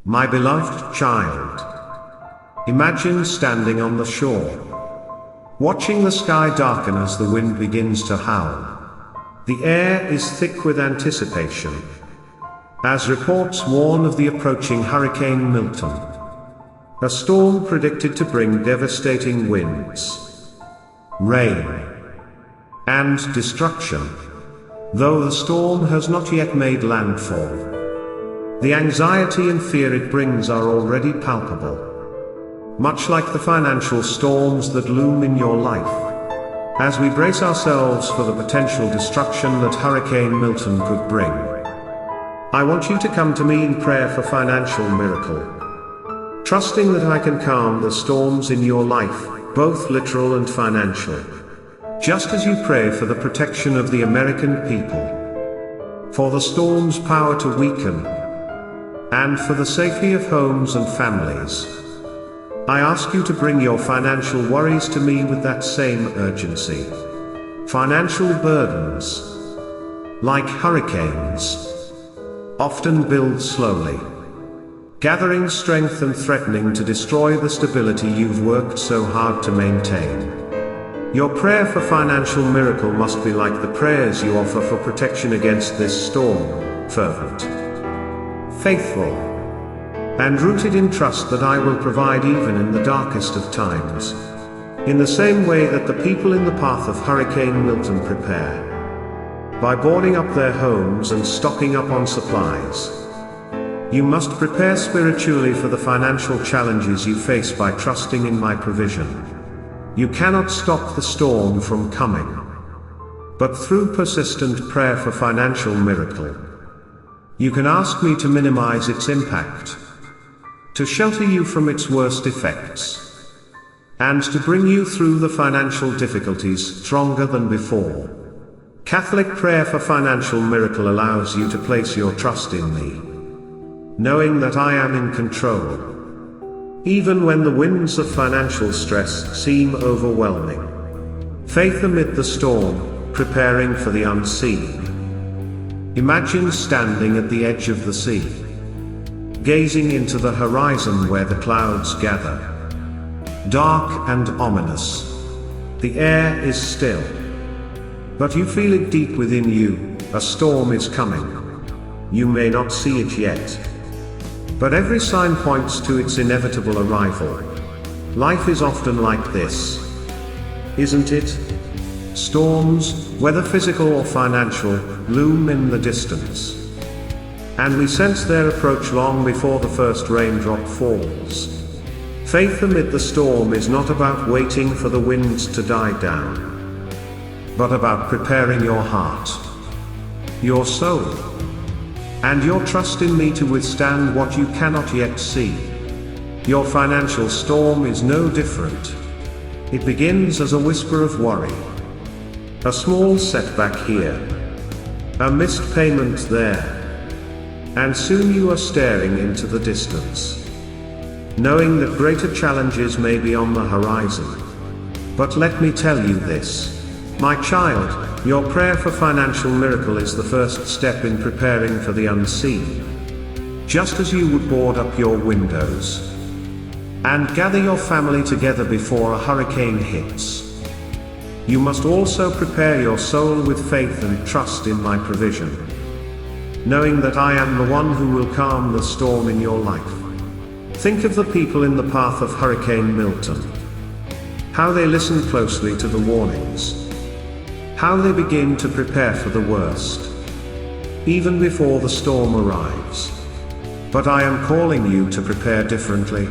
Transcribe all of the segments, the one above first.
My beloved child, imagine standing on the shore, watching the sky darken as the wind begins to howl. The air is thick with anticipation, as reports warn of the approaching Hurricane Milton, a storm predicted to bring devastating winds, rain, and destruction. Though the storm has not yet made landfall, the anxiety and fear it brings are already palpable. Much like the financial storms that loom in your life, as we brace ourselves for the potential destruction that Hurricane Milton could bring, I want you to come to me in prayer for financial miracle, trusting that I can calm the storms in your life, both literal and financial, just as you pray for the protection of the American people, for the storm's power to weaken, and for the safety of homes and families. I ask you to bring your financial worries to me with that same urgency. Financial burdens, like hurricanes, often build slowly, gathering strength and threatening to destroy the stability you've worked so hard to maintain. Your prayer for financial miracle must be like the prayers you offer for protection against this storm, fervent, faithful, and rooted in trust that I will provide even in the darkest of times. In the same way that the people in the path of Hurricane Milton prepare, by boarding up their homes and stocking up on supplies, you must prepare spiritually for the financial challenges you face by trusting in my provision. You cannot stop the storm from coming, but through persistent prayer for financial miracle, you can ask me to minimize its impact, to shelter you from its worst effects, and to bring you through the financial difficulties stronger than before. Catholic prayer for financial miracle allows you to place your trust in me, knowing that I am in control, even when the winds of financial stress seem overwhelming. Faith amid the storm, preparing for the unseen. Imagine standing at the edge of the sea, gazing into the horizon where the clouds gather, dark and ominous. The air is still, but you feel it deep within you. A storm is coming. You may not see it yet, but every sign points to its inevitable arrival. Life is often like this, isn't it? Storms, whether physical or financial, loom in the distance, and we sense their approach long before the first raindrop falls. Faith amid the storm is not about waiting for the winds to die down, but about preparing your heart, your soul, and your trust in me to withstand what you cannot yet see. Your financial storm is no different. It begins as a whisper of worry, a small setback here, a missed payment there, and soon you are staring into the distance, knowing that greater challenges may be on the horizon. But let me tell you this, my child, your prayer for financial miracle is the first step in preparing for the unseen. Just as you would board up your windows and gather your family together before a hurricane hits, you must also prepare your soul with faith and trust in my provision, knowing that I am the one who will calm the storm in your life. Think of the people in the path of Hurricane Milton, how they listen closely to the warnings, how they begin to prepare for the worst, even before the storm arrives. But I am calling you to prepare differently.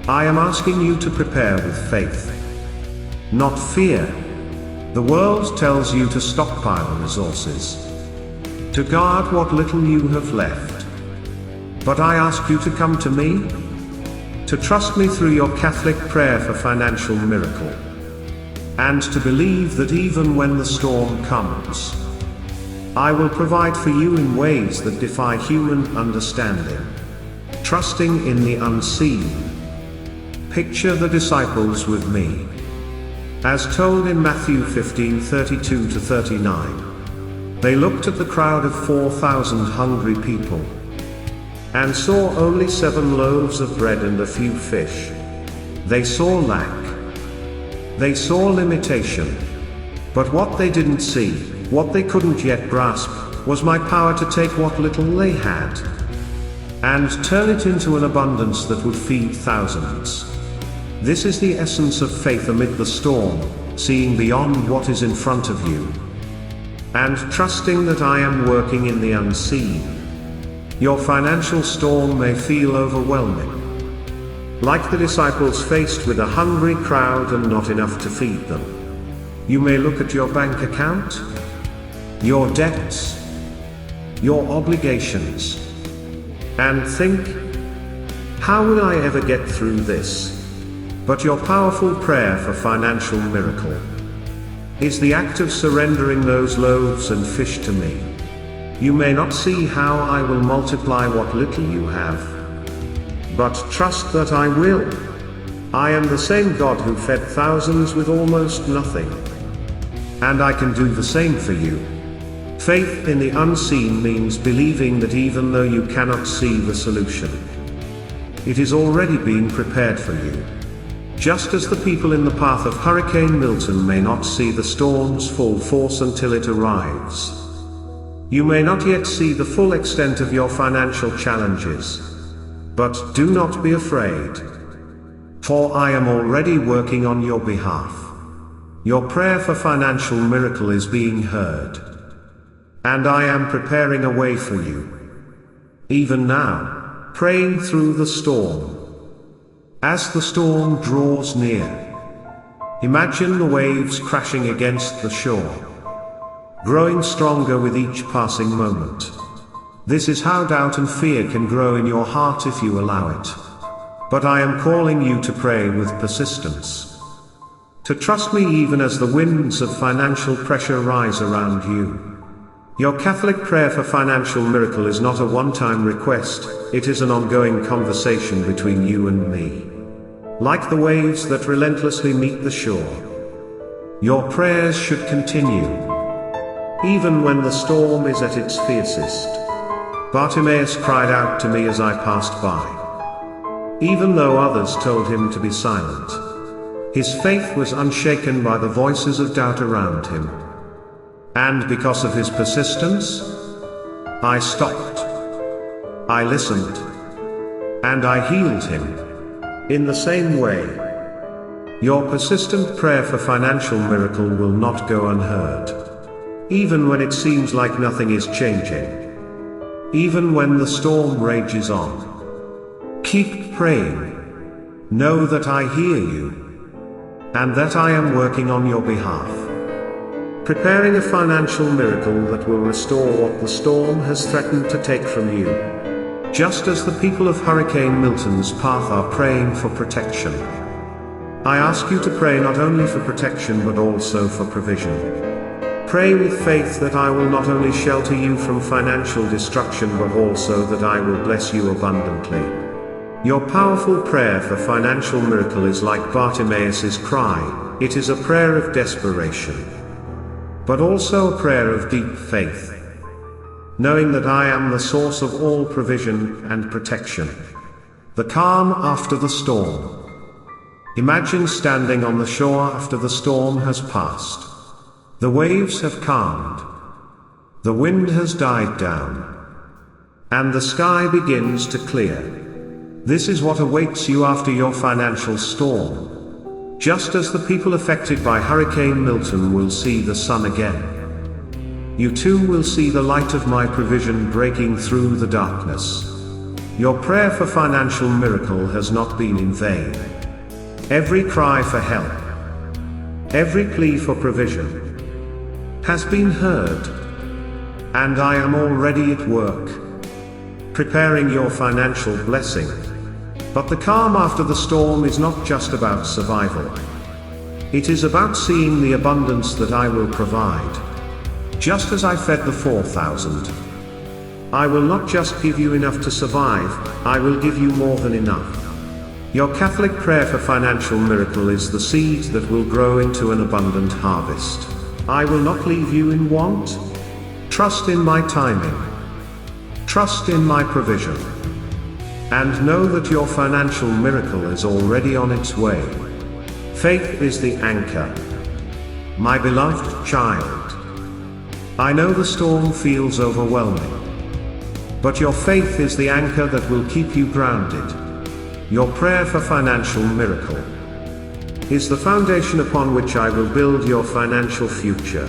I am asking you to prepare with faith, not fear. The world tells you to stockpile resources, to guard what little you have left. But I ask you to come to me, to trust me through your Catholic prayer for financial miracle, and to believe that even when the storm comes, I will provide for you in ways that defy human understanding. Trusting in the unseen. Picture the disciples with me, as told in Matthew 15:32-39. They looked at the crowd of 4,000 hungry people, and saw only 7 loaves of bread and a few fish. They saw lack. They saw limitation. But what they didn't see, what they couldn't yet grasp, was my power to take what little they had and turn it into an abundance that would feed thousands. This is the essence of faith amid the storm, seeing beyond what is in front of you and trusting that I am working in the unseen. Your financial storm may feel overwhelming, like the disciples faced with a hungry crowd and not enough to feed them. You may look at your bank account, your debts, your obligations, and think, how will I ever get through this? But your powerful prayer for financial miracle is the act of surrendering those loaves and fish to me. You may not see how I will multiply what little you have, but trust that I will. I am the same God who fed thousands with almost nothing, and I can do the same for you. Faith in the unseen means believing that even though you cannot see the solution, it is already being prepared for you. Just as the people in the path of Hurricane Milton may not see the storm's full force until it arrives, you may not yet see the full extent of your financial challenges. But do not be afraid, for I am already working on your behalf. Your prayer for financial miracle is being heard, and I am preparing a way for you. Even now, praying through the storm. As the storm draws near, imagine the waves crashing against the shore, growing stronger with each passing moment. This is how doubt and fear can grow in your heart if you allow it. But I am calling you to pray with persistence, to trust me even as the winds of financial pressure rise around you. Your Catholic prayer for financial miracle is not a one-time request, it is an ongoing conversation between you and me. Like the waves that relentlessly meet the shore, your prayers should continue, even when the storm is at its fiercest. Bartimaeus cried out to me as I passed by, even though others told him to be silent. His faith was unshaken by the voices of doubt around him. And because of his persistence, I stopped. I listened. And I healed him. In the same way, your persistent prayer for financial miracle will not go unheard. Even when it seems like nothing is changing. Even when the storm rages on. Keep praying. Know that I hear you. And that I am working on your behalf. Preparing a financial miracle that will restore what the storm has threatened to take from you. Just as the people of Hurricane Milton's path are praying for protection. I ask you to pray not only for protection but also for provision. Pray with faith that I will not only shelter you from financial destruction but also that I will bless you abundantly. Your powerful prayer for financial miracle is like Bartimaeus' cry, it is a prayer of desperation, but also a prayer of deep faith, knowing that I am the source of all provision and protection. The calm after the storm. Imagine standing on the shore after the storm has passed. The waves have calmed. The wind has died down. And the sky begins to clear. This is what awaits you after your financial storm. Just as the people affected by Hurricane Milton will see the sun again, you too will see the light of my provision breaking through the darkness. Your prayer for financial miracle has not been in vain. Every cry for help, every plea for provision, has been heard, and I am already at work, preparing your financial blessing. But the calm after the storm is not just about survival. It is about seeing the abundance that I will provide. Just as I fed the 4,000, I will not just give you enough to survive, I will give you more than enough. Your Catholic prayer for financial miracle is the seed that will grow into an abundant harvest. I will not leave you in want. Trust in my timing. Trust in my provision. And know that your financial miracle is already on its way. Faith is the anchor. My beloved child, I know the storm feels overwhelming. But your faith is the anchor that will keep you grounded. Your prayer for financial miracle is the foundation upon which I will build your financial future.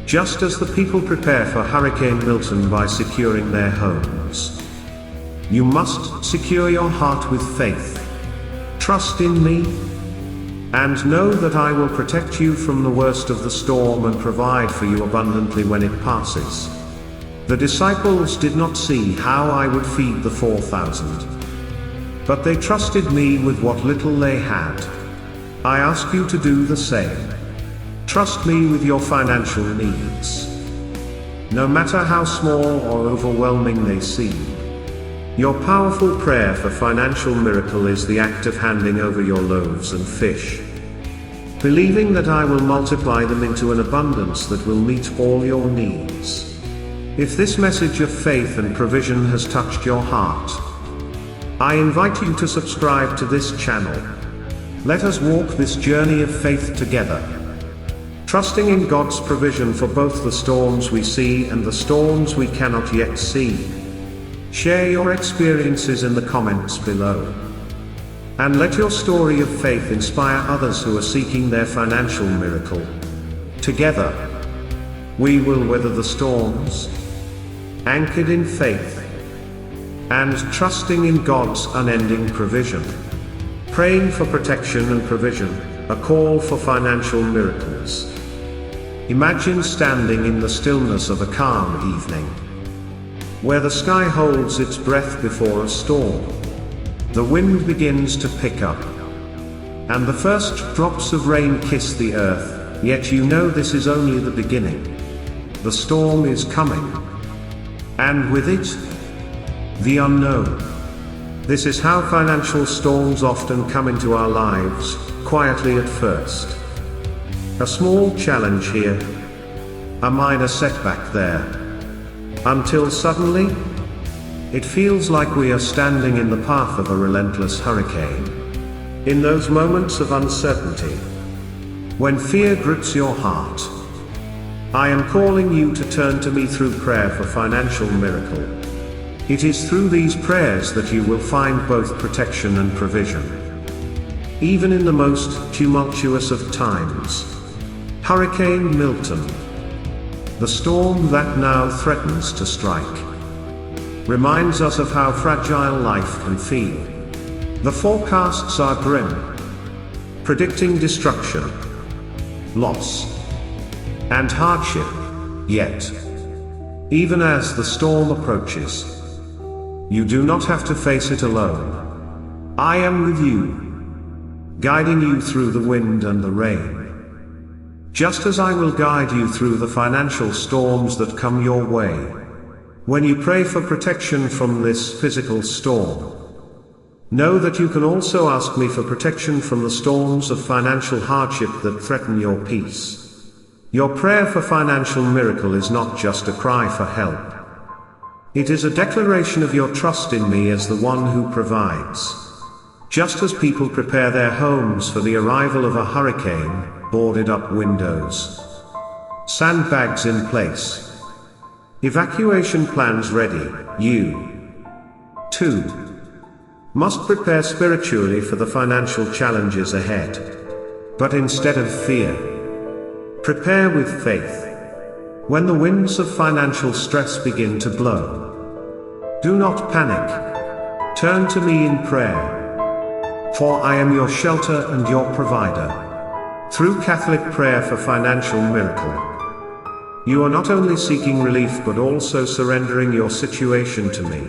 Just as the people prepare for Hurricane Milton by securing their homes, you must secure your heart with faith. Trust in me, and know that I will protect you from the worst of the storm and provide for you abundantly when it passes. The disciples did not see how I would feed the 4,000. But they trusted me with what little they had. I ask you to do the same. Trust me with your financial needs. No matter how small or overwhelming they seem. Your powerful prayer for financial miracle is the act of handing over your loaves and fish, believing that I will multiply them into an abundance that will meet all your needs. If this message of faith and provision has touched your heart, I invite you to subscribe to this channel. Let us walk this journey of faith together, trusting in God's provision for both the storms we see and the storms we cannot yet see. Share your experiences in the comments below, and let your story of faith inspire others who are seeking their financial miracle. Together, we will weather the storms, anchored in faith, and trusting in God's unending provision. Praying for protection and provision, a call for financial miracles. Imagine standing in the stillness of a calm evening, where the sky holds its breath before a storm. The wind begins to pick up, and the first drops of rain kiss the earth, yet you know this is only the beginning. The storm is coming, and with it, the unknown. This is how financial storms often come into our lives, quietly at first. A small challenge here, a minor setback there, until suddenly, it feels like we are standing in the path of a relentless hurricane. In those moments of uncertainty, when fear grips your heart, I am calling you to turn to me through prayer for financial miracle. It is through these prayers that you will find both protection and provision, even in the most tumultuous of times. Hurricane Milton, the storm that now threatens to strike, reminds us of how fragile life can feel. The forecasts are grim, predicting destruction, loss, and hardship. Yet, even as the storm approaches, you do not have to face it alone. I am with you, guiding you through the wind and the rain, just as I will guide you through the financial storms that come your way. When you pray for protection from this physical storm, know that you can also ask me for protection from the storms of financial hardship that threaten your peace. Your prayer for financial miracle is not just a cry for help. It is a declaration of your trust in me as the one who provides. Just as people prepare their homes for the arrival of a hurricane, boarded up windows, sandbags in place, evacuation plans ready, you, too, must prepare spiritually for the financial challenges ahead. But instead of fear, prepare with faith. When the winds of financial stress begin to blow, do not panic. Turn to me in prayer, for I am your shelter and your provider. Through Catholic prayer for financial miracle, you are not only seeking relief but also surrendering your situation to me,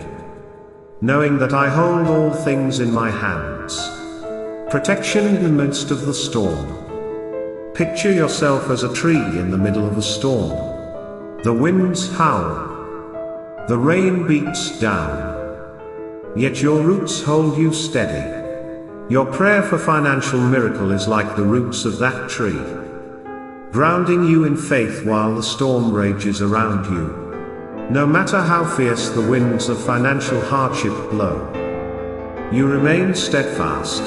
knowing that I hold all things in my hands. Protection in the midst of the storm. Picture yourself as a tree in the middle of a storm. The winds howl, the rain beats down, yet your roots hold you steady. Your prayer for financial miracle is like the roots of that tree, grounding you in faith while the storm rages around you. No matter how fierce the winds of financial hardship blow, You remain steadfast,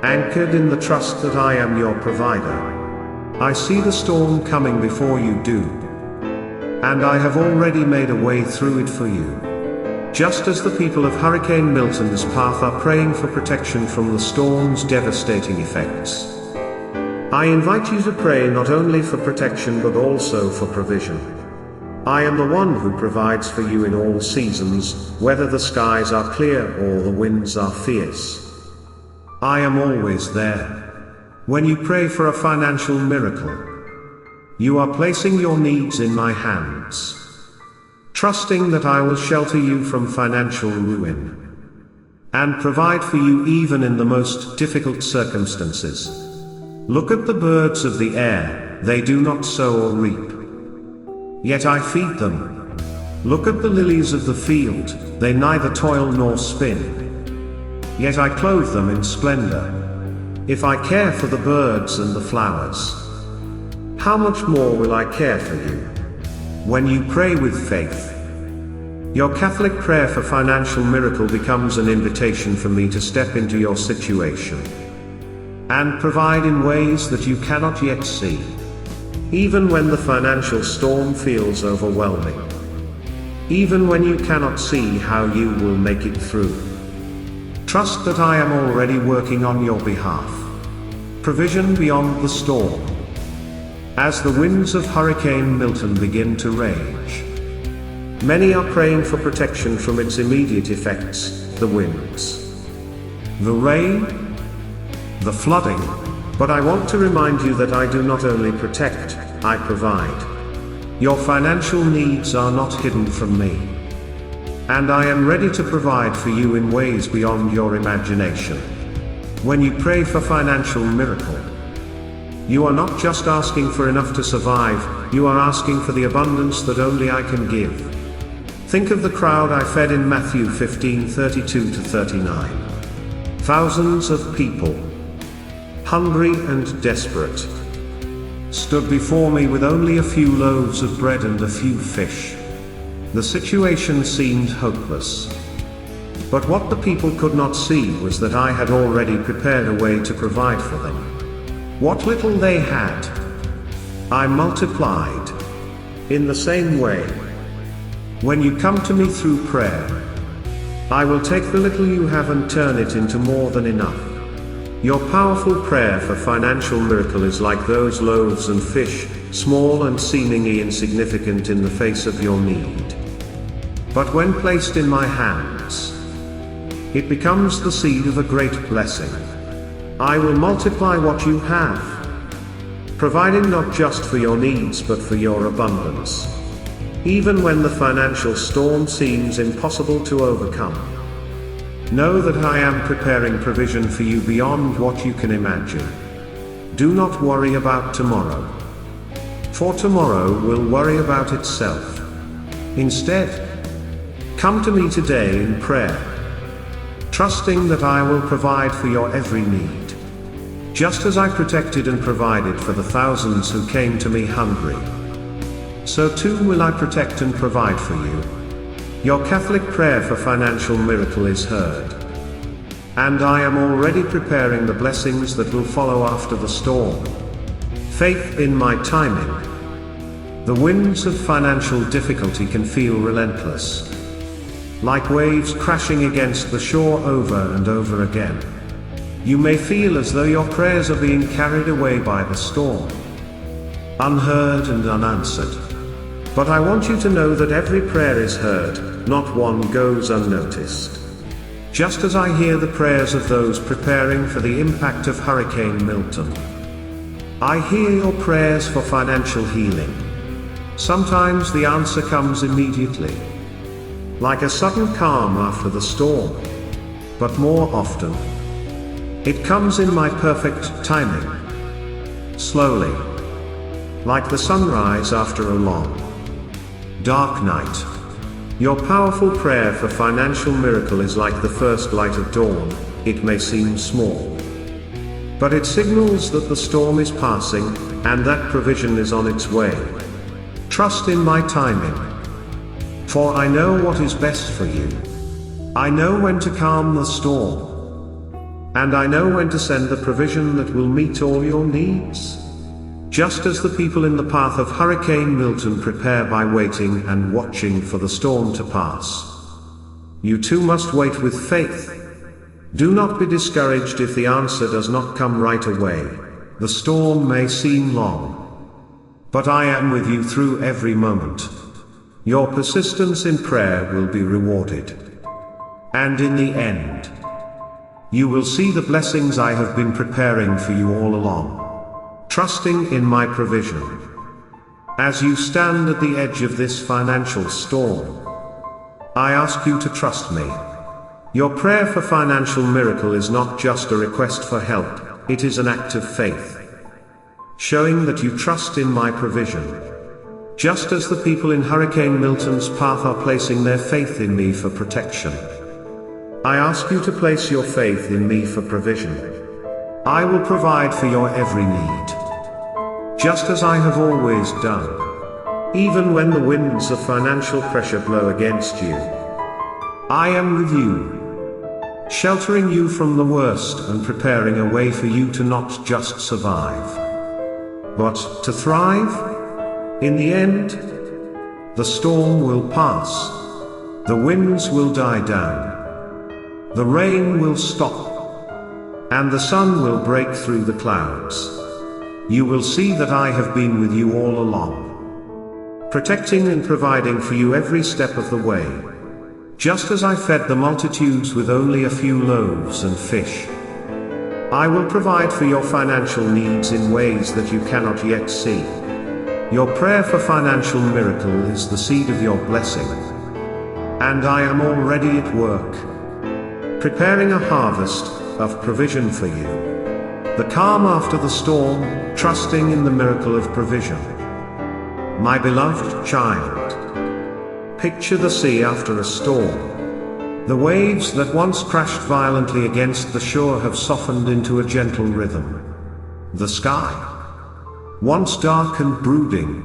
anchored in the trust that I am your provider. I see the storm coming before you do, and I have already made a way through it for you. Just as the people of Hurricane Milton's path are praying for protection from the storm's devastating effects, I invite you to pray not only for protection but also for provision. I am the one who provides for you in all seasons, whether the skies are clear or the winds are fierce. I am always there. When you pray for a financial miracle, you are placing your needs in my hands, trusting that I will shelter you from financial ruin and provide for you even in the most difficult circumstances. Look at the birds of the air, they do not sow or reap, yet I feed them. Look at the lilies of the field, they neither toil nor spin, yet I clothe them in splendor. If I care for the birds and the flowers, how much more will I care for you? When you pray with faith, your Catholic prayer for financial miracle becomes an invitation for me to step into your situation and provide in ways that you cannot yet see. Even when the financial storm feels overwhelming, even when you cannot see how you will make it through, trust that I am already working on your behalf. Provision beyond the storm. As the winds of Hurricane Milton begin to rage, many are praying for protection from its immediate effects, the winds, the rain, the flooding. But I want to remind you that I do not only protect, I provide. Your financial needs are not hidden from me, and I am ready to provide for you in ways beyond your imagination. When you pray for financial miracle, you are not just asking for enough to survive, you are asking for the abundance that only I can give. Think of the crowd I fed in Matthew 15:32-39. Thousands of people, hungry and desperate, stood before me with only a few loaves of bread and a few fish. The situation seemed hopeless. But what the people could not see was that I had already prepared a way to provide for them. What little they had, I multiplied. In the same way, when you come to me through prayer, I will take the little you have and turn it into more than enough. Your powerful prayer for financial miracle is like those loaves and fish, small and seemingly insignificant in the face of your need. But when placed in my hands, it becomes the seed of a great blessing. I will multiply what you have, providing not just for your needs but for your abundance. Even when the financial storm seems impossible to overcome, know that I am preparing provision for you beyond what you can imagine. Do not worry about tomorrow, for tomorrow will worry about itself. Instead, come to me today in prayer, trusting that I will provide for your every need. Just as I protected and provided for the thousands who came to me hungry, so too will I protect and provide for you. Your Catholic prayer for financial miracle is heard, and I am already preparing the blessings that will follow after the storm. Faith in my timing. The winds of financial difficulty can feel relentless, like waves crashing against the shore over and over again. You may feel as though your prayers are being carried away by the storm, unheard and unanswered. But I want you to know that every prayer is heard, not one goes unnoticed. Just as I hear the prayers of those preparing for the impact of Hurricane Milton, I hear your prayers for financial healing. Sometimes the answer comes immediately, like a sudden calm after the storm. But more often, it comes in my perfect timing, slowly, like the sunrise after a long, dark night. Your powerful prayer for financial miracle is like the first light of dawn. It may seem small, but it signals that the storm is passing, and that provision is on its way. Trust in my timing, for I know what is best for you. I know when to calm the storm. And I know when to send the provision that will meet all your needs. Just as the people in the path of Hurricane Milton prepare by waiting and watching for the storm to pass, you too must wait with faith. Do not be discouraged if the answer does not come right away. The storm may seem long, but I am with you through every moment. Your persistence in prayer will be rewarded. And in the end, you will see the blessings I have been preparing for you all along, trusting in my provision. As you stand at the edge of this financial storm, I ask you to trust me. Your prayer for financial miracle is not just a request for help, it is an act of faith, showing that you trust in my provision. Just as the people in Hurricane Milton's path are placing their faith in me for protection, I ask you to place your faith in me for provision. I will provide for your every need, just as I have always done. Even when the winds of financial pressure blow against you, I am with you, sheltering you from the worst and preparing a way for you to not just survive, but to thrive. In the end, the storm will pass, the winds will die down, the rain will stop, and the sun will break through the clouds. You will see that I have been with you all along, protecting and providing for you every step of the way. Just as I fed the multitudes with only a few loaves and fish, I will provide for your financial needs in ways that you cannot yet see. Your prayer for financial miracle is the seed of your blessing, and I am already at work, preparing a harvest of provision for you. The calm after the storm, trusting in the miracle of provision. My beloved child, picture the sea after a storm. The waves that once crashed violently against the shore have softened into a gentle rhythm. The sky, once dark and brooding,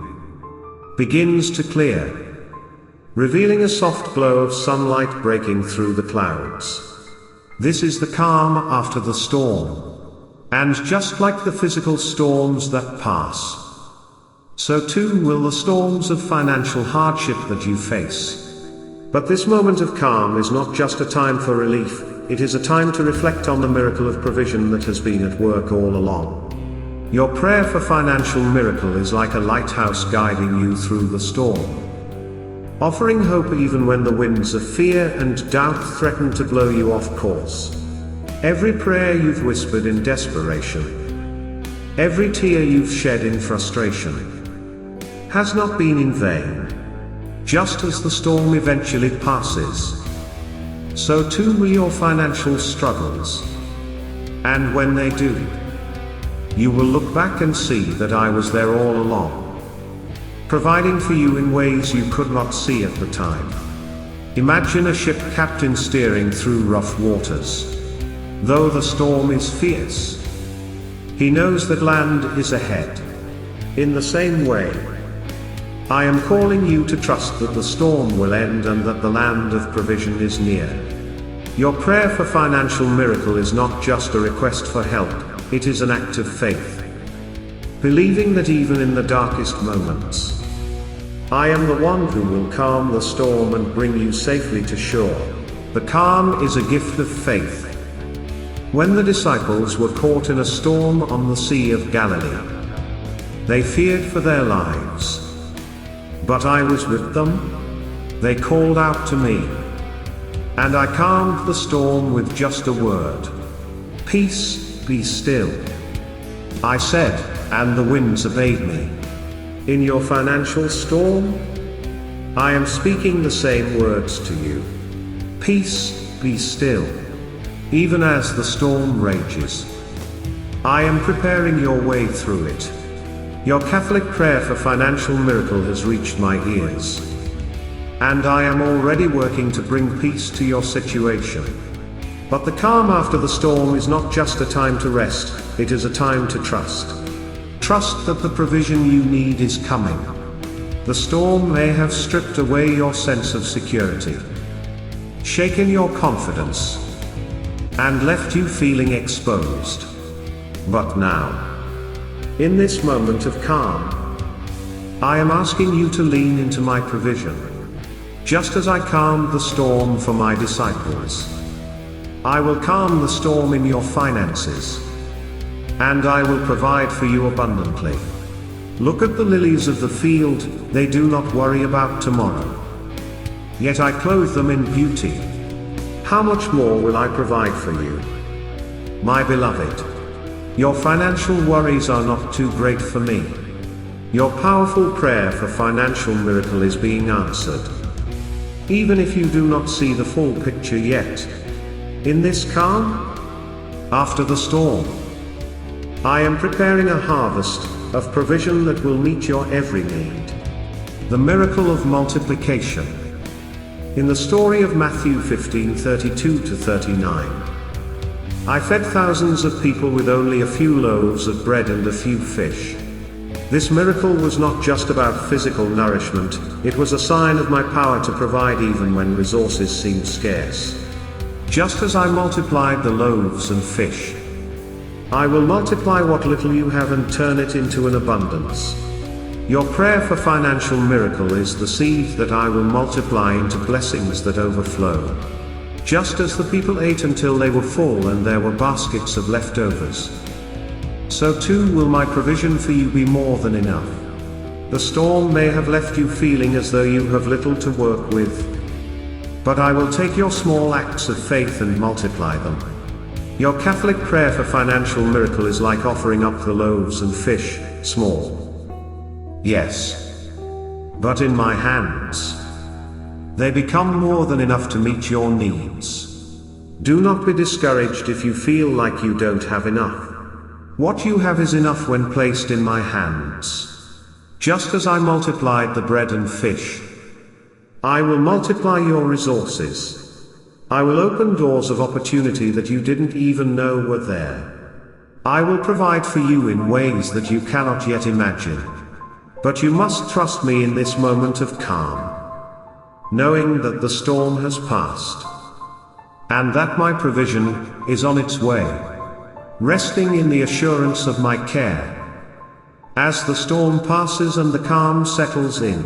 begins to clear, revealing a soft glow of sunlight breaking through the clouds. This is the calm after the storm. And just like the physical storms that pass, so too will the storms of financial hardship that you face. But this moment of calm is not just a time for relief, it is a time to reflect on the miracle of provision that has been at work all along. Your prayer for financial miracle is like a lighthouse guiding you through the storm, offering hope even when the winds of fear and doubt threaten to blow you off course. Every prayer you've whispered in desperation, every tear you've shed in frustration, has not been in vain. Just as the storm eventually passes, so too will your financial struggles. And when they do, you will look back and see that I was there all along, providing for you in ways you could not see at the time. Imagine a ship captain steering through rough waters. Though the storm is fierce, he knows that land is ahead. In the same way, I am calling you to trust that the storm will end and that the land of provision is near. Your prayer for financial miracle is not just a request for help, it is an act of faith, believing that even in the darkest moments, I am the one who will calm the storm and bring you safely to shore. The calm is a gift of faith. When the disciples were caught in a storm on the Sea of Galilee, they feared for their lives. But I was with them. They called out to me, and I calmed the storm with just a word. Peace, be still. I said, and the winds obeyed me. In your financial storm, I am speaking the same words to you. Peace, be still. Even as the storm rages, I am preparing your way through it. Your Catholic prayer for financial miracle has reached my ears, and I am already working to bring peace to your situation. But the calm after the storm is not just a time to rest, it is a time to trust. Trust that the provision you need is coming. The storm may have stripped away your sense of security, shaken your confidence, and left you feeling exposed. But now, in this moment of calm, I am asking you to lean into my provision. Just as I calmed the storm for my disciples, I will calm the storm in your finances, and I will provide for you abundantly. Look at the lilies of the field, they do not worry about tomorrow. Yet I clothe them in beauty. How much more will I provide for you? My beloved, your financial worries are not too great for me. Your powerful prayer for financial miracle is being answered. Even if you do not see the full picture yet, in this calm, after the storm, I am preparing a harvest of provision that will meet your every need. The miracle of multiplication. In the story of Matthew 15:32-39, I fed thousands of people with only a few loaves of bread and a few fish. This miracle was not just about physical nourishment, it was a sign of my power to provide even when resources seemed scarce. Just as I multiplied the loaves and fish, I will multiply what little you have and turn it into an abundance. Your prayer for financial miracle is the seed that I will multiply into blessings that overflow. Just as the people ate until they were full and there were baskets of leftovers, so too will my provision for you be more than enough. The storm may have left you feeling as though you have little to work with, but I will take your small acts of faith and multiply them. Your Catholic prayer for financial miracle is like offering up the loaves and fish, small. Yes. But in my hands, they become more than enough to meet your needs. Do not be discouraged if you feel like you don't have enough. What you have is enough when placed in my hands. Just as I multiplied the bread and fish, I will multiply your resources. I will open doors of opportunity that you didn't even know were there. I will provide for you in ways that you cannot yet imagine. But you must trust me in this moment of calm, knowing that the storm has passed, and that my provision is on its way, resting in the assurance of my care. As the storm passes and the calm settles in,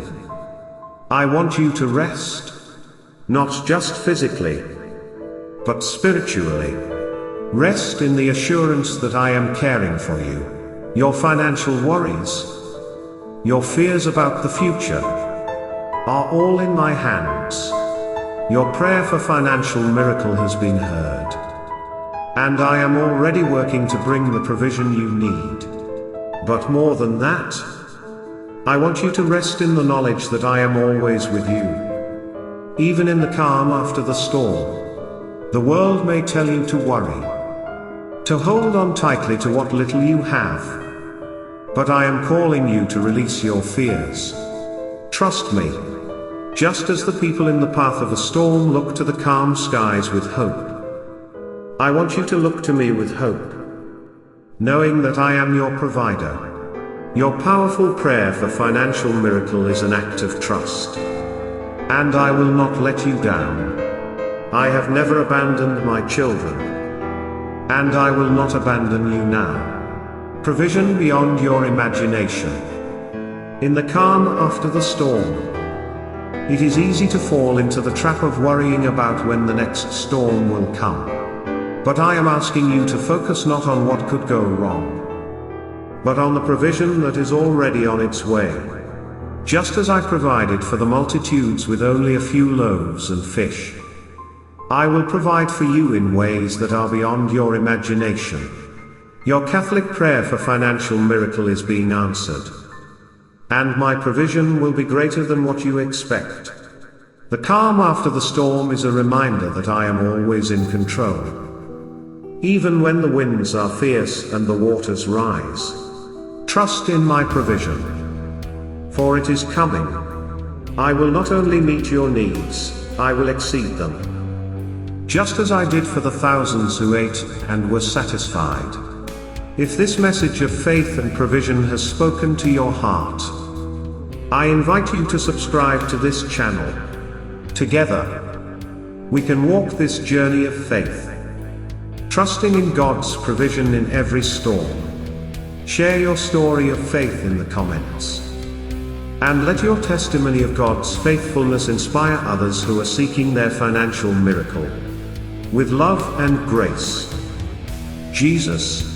I want you to rest, not just physically, but spiritually. Rest in the assurance that I am caring for you. Your financial worries, your fears about the future, are all in my hands. Your prayer for financial miracle has been heard, and I am already working to bring the provision you need. But more than that, I want you to rest in the knowledge that I am always with you. Even in the calm after the storm, the world may tell you to worry, to hold on tightly to what little you have. But I am calling you to release your fears. Trust me. Just as the people in the path of a storm look to the calm skies with hope, I want you to look to me with hope, knowing that I am your provider. Your powerful prayer for financial miracle is an act of trust, and I will not let you down. I have never abandoned my children, and I will not abandon you now. Provision beyond your imagination. In the calm after the storm, it is easy to fall into the trap of worrying about when the next storm will come. But I am asking you to focus not on what could go wrong, but on the provision that is already on its way. Just as I provided for the multitudes with only a few loaves and fish, I will provide for you in ways that are beyond your imagination. Your Catholic prayer for financial miracle is being answered, and my provision will be greater than what you expect. The calm after the storm is a reminder that I am always in control. Even when the winds are fierce and the waters rise, trust in my provision, for it is coming. I will not only meet your needs, I will exceed them. Just as I did for the thousands who ate and were satisfied. If this message of faith and provision has spoken to your heart, I invite you to subscribe to this channel. Together, We can walk this journey of faith, trusting in God's provision in every storm. Share your story of faith in the comments, and let your testimony of God's faithfulness inspire others who are seeking their financial miracle. With love and grace, Jesus.